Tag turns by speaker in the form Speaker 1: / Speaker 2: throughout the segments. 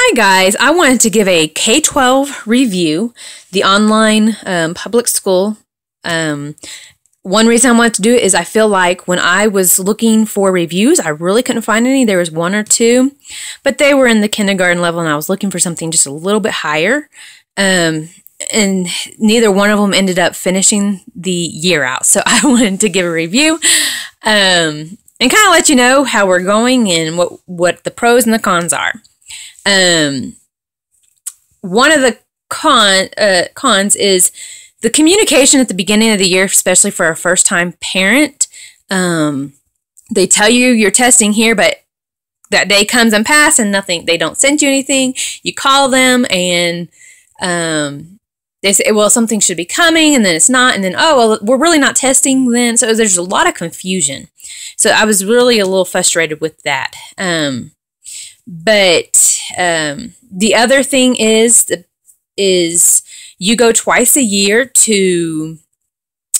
Speaker 1: Hi guys, I wanted to give a K12 review, the online public school. One reason I wanted to do it is I feel like when I was looking for reviews, I really couldn't find any. There was one or two, but they were in the kindergarten level and I was looking for something just a little bit higher. And neither one of them ended up finishing the year out. So I wanted to give a review and kind of let you know how we're going and what the pros and the cons are. One of the cons is the communication at the beginning of the year, especially for a first-time parent. They tell you you're testing here, but that day comes and passes and nothing. They don't send you anything. You call them and they say, well, something should be coming, and then it's not, and then, oh, well, we're really not testing then. So there's a lot of confusion. So I was really a little frustrated with that. But the other thing is you go twice a year to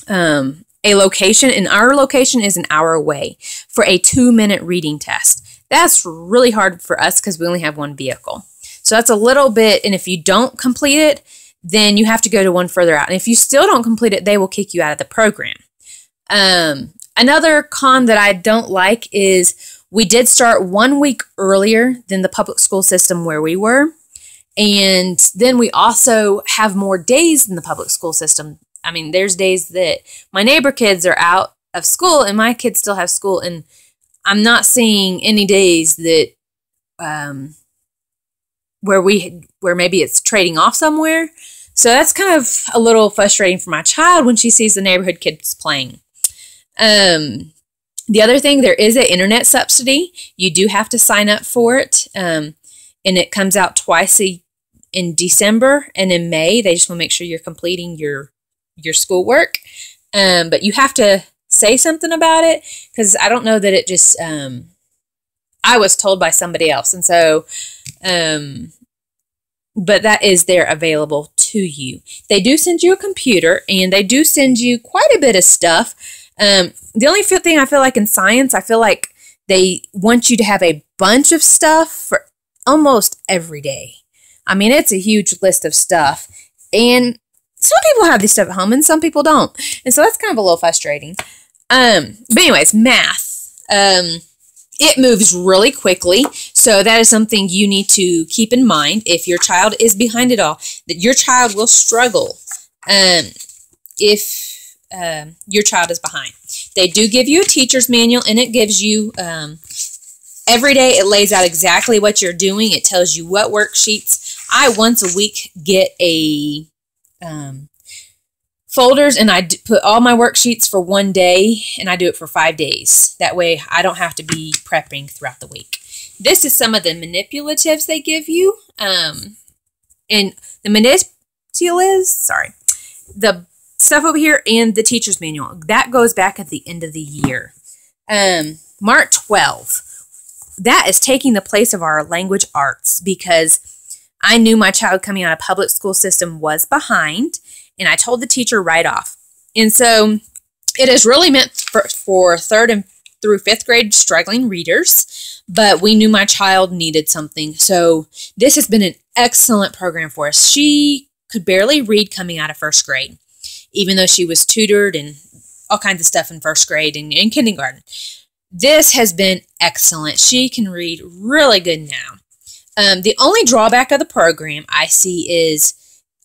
Speaker 1: a location, and our location is an hour away for a 2-minute reading test. That's really hard for us because we only have one vehicle. So that's a little bit, and if you don't complete it, then you have to go to one further out. And if you still don't complete it, they will kick you out of the program. Another con that I don't like is we did start 1 week earlier than the public school system where we were. And then we also have more days than the public school system. I mean, there's days that my neighbor kids are out of school and my kids still have school. And I'm not seeing any days that where maybe it's trading off somewhere. So that's kind of a little frustrating for my child when she sees the neighborhood kids playing. The other thing, there is an internet subsidy. You do have to sign up for it, and it comes out twice in December and in May. They just want to make sure you're completing your schoolwork, but you have to say something about it because I don't know that it just. I was told by somebody else, and so, but that is there available to you. They do send you a computer, and they do send you quite a bit of stuff. The only thing I feel like in science, I feel like they want you to have a bunch of stuff for almost every day. I mean, it's a huge list of stuff. And some people have this stuff at home and some people don't. And so that's kind of a little frustrating. But anyways, math. It moves really quickly. So that is something you need to keep in mind if your child is behind at all. That your child will struggle if your child is behind. They do give you a teacher's manual, and it gives you, every day it lays out exactly what you're doing. It tells you what worksheets. I once a week get a folders, and I put all my worksheets for one day, and I do it for 5 days. That way I don't have to be prepping throughout the week. This is some of the manipulatives they give you. And the the stuff over here and the teacher's manual, that goes back at the end of the year. Mark 12, that is taking the place of our language arts because I knew my child coming out of public school system was behind, and I told the teacher right off. And so it is really meant for 3rd and through 5th grade struggling readers, but we knew my child needed something. So this has been an excellent program for us. She could barely read coming out of 1st grade. Even though she was tutored and all kinds of stuff in 1st grade and in kindergarten. This has been excellent. She can read really good now. The only drawback of the program I see is,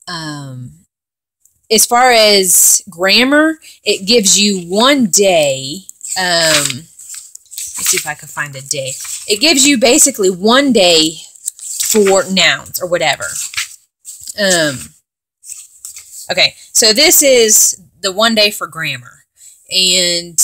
Speaker 1: as far as grammar, it gives you one day. Let's see if I can find a day. It gives you basically one day for nouns or whatever. Okay, so this is the one day for grammar, and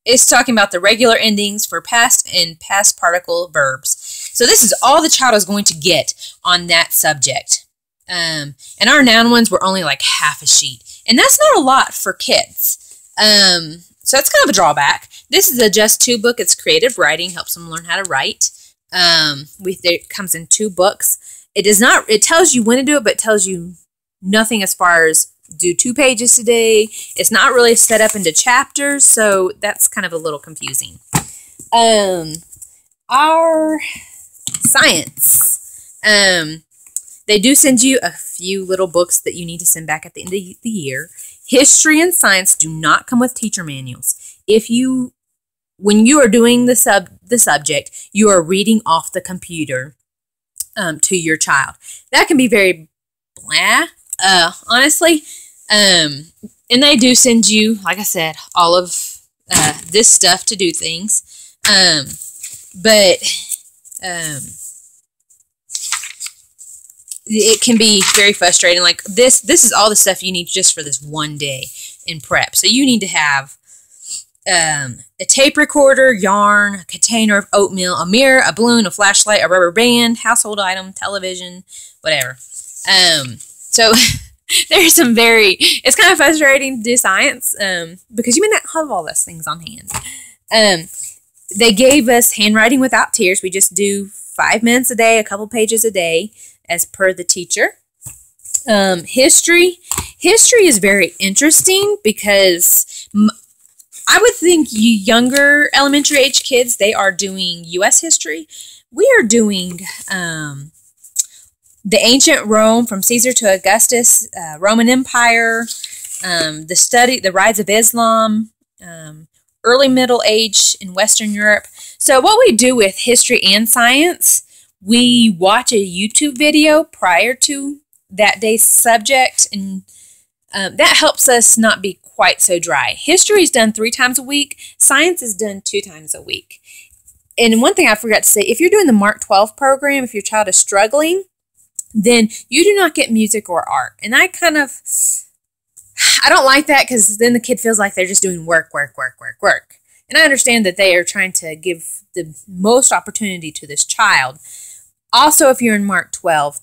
Speaker 1: it's talking about the regular endings for past and past particle verbs. So this is all the child is going to get on that subject. And our noun ones were only like half a sheet, and that's not a lot for kids. So that's kind of a drawback. This is a Just 2 book. It's creative writing, helps them learn how to write. It comes in 2 books. It tells you when to do it, but it tells you nothing as far as do 2 pages today. It's not really set up into chapters, so that's kind of a little confusing. Our Science. They do send you a few little books that you need to send back at the end of the year. History and science do not come with teacher manuals. When you are doing the subject, you are reading off the computer to your child. That can be very blah, honestly. And they do send you, like I said, all of this stuff to do things. But it can be very frustrating. Like this is all the stuff you need just for this one day in prep. So you need to have a tape recorder, yarn, a container of oatmeal, a mirror, a balloon, a flashlight, a rubber band, household item, television, whatever. So there's some it's kind of frustrating to do science because you may not have all those things on hand. They gave us handwriting without tears. We just do 5 minutes a day, a couple pages a day, as per the teacher. History is very interesting because I would think you younger elementary age kids, they are doing U.S. history. We are doing the ancient Rome from Caesar to Augustus, Roman Empire, the rise of Islam, early Middle Age in Western Europe. So what we do with history and science, we watch a YouTube video prior to that day's subject, and that helps us not be quite so dry. History is done 3 times a week. Science is done 2 times a week. And one thing I forgot to say, if you're doing the Mark 12 program, if your child is struggling, then you do not get music or art. And I don't like that because then the kid feels like they're just doing work. And I understand that they are trying to give the most opportunity to this child. Also, if you're in Mark 12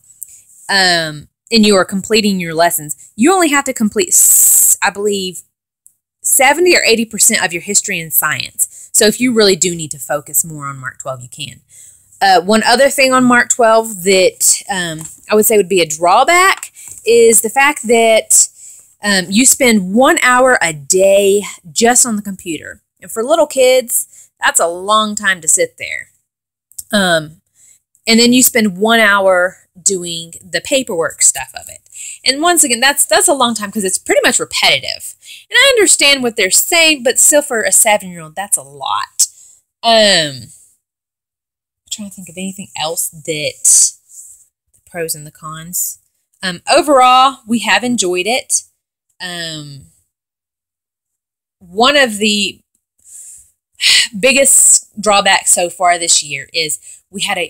Speaker 1: and you are completing your lessons, you only have to complete, I believe, 70 or 80% of your history and science. So if you really do need to focus more on Mark 12, you can. One other thing on Mark 12 that I would say would be a drawback is the fact that you spend 1 hour a day just on the computer. And for little kids, that's a long time to sit there. And then you spend 1 hour doing the paperwork stuff of it. And once again, that's a long time because it's pretty much repetitive. And I understand what they're saying, but still for a 7-year-old, that's a lot. I'm trying to think of anything else that the pros and the cons. Overall, we have enjoyed it. One of the biggest drawbacks so far this year is we had an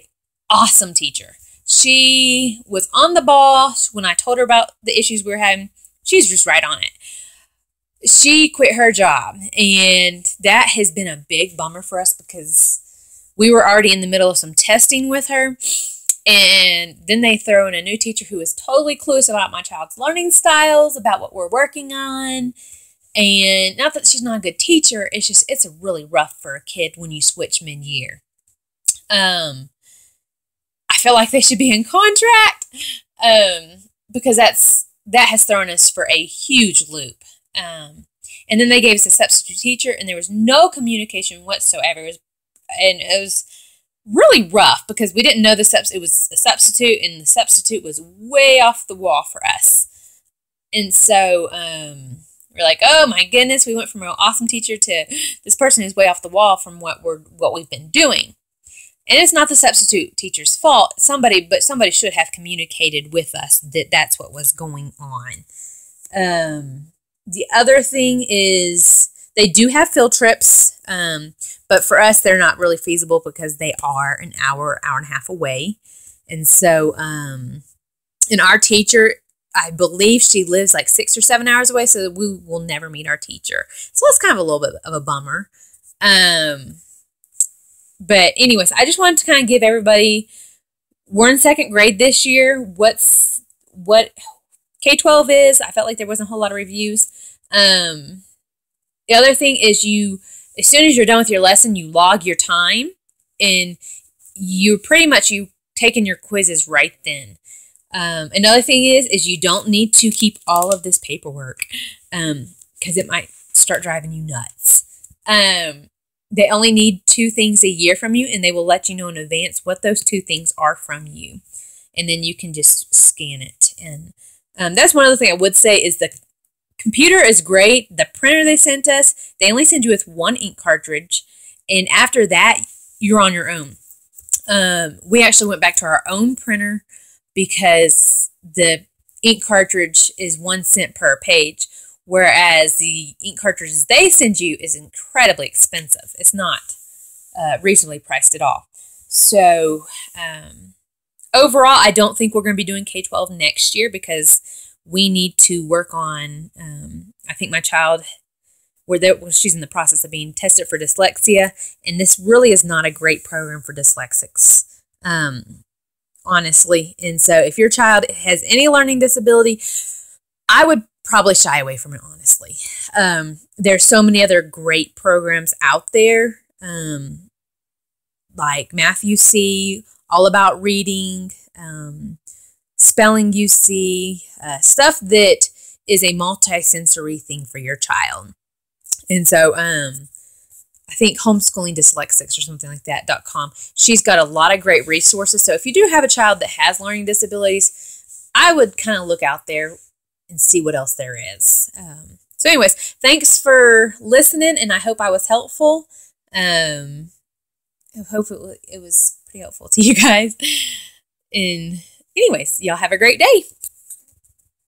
Speaker 1: awesome teacher. She was on the ball when I told her about the issues we were having. She's just right on it. She quit her job, and that has been a big bummer for us because we were already in the middle of some testing with her, and then they throw in a new teacher who is totally clueless about my child's learning styles, about what we're working on. And not that she's not a good teacher, it's really rough for a kid when you switch mid-year. I feel like they should be in contract because that has thrown us for a huge loop. And then they gave us a substitute teacher, and there was no communication whatsoever. It was really rough because we didn't know it was a substitute, and the substitute was way off the wall for us. And so we're like, oh my goodness, we went from an awesome teacher to this person who's way off the wall from what we've been doing. And it's not the substitute teacher's fault. Somebody should have communicated with us that that's what was going on. The other thing is they do have field trips, but for us, they're not really feasible because they are an hour and a half away. And so, and our teacher, I believe she lives like 6 or 7 hours away, so we will never meet our teacher. So it's kind of a little bit of a bummer. But anyways, I just wanted to kind of give everybody, we're in 2nd grade this year, what K12 is. I felt like there wasn't a whole lot of reviews. The other thing is as soon as you're done with your lesson, you log your time, and you taking your quizzes right then. Another thing is you don't need to keep all of this paperwork because it might start driving you nuts. They only need 2 things a year from you, and they will let you know in advance what those 2 things are from you. And then you can just scan it. And that's one other thing I would say is the computer is great. The printer they sent us, they only send you with 1 ink cartridge. And after that, you're on your own. We actually went back to our own printer because the ink cartridge is 1 cent per page, whereas the ink cartridges they send you is incredibly expensive. It's not reasonably priced at all. So overall, I don't think we're going to be doing K12 next year because we need to work on, I think my child, she's in the process of being tested for dyslexia, and this really is not a great program for dyslexics, honestly. And so if your child has any learning disability, I would probably shy away from it, honestly. There's so many other great programs out there, like Math UC, All About Reading, Spelling UC, stuff that is a multi-sensory thing for your child. And so I think Homeschooling Dyslexics or something like that.com. She's got a lot of great resources. So if you do have a child that has learning disabilities, I would kind of look out there and see what else there is. So anyways, thanks for listening, and I hope I was helpful. I hope it was pretty helpful to you guys. And anyways, y'all have a great day.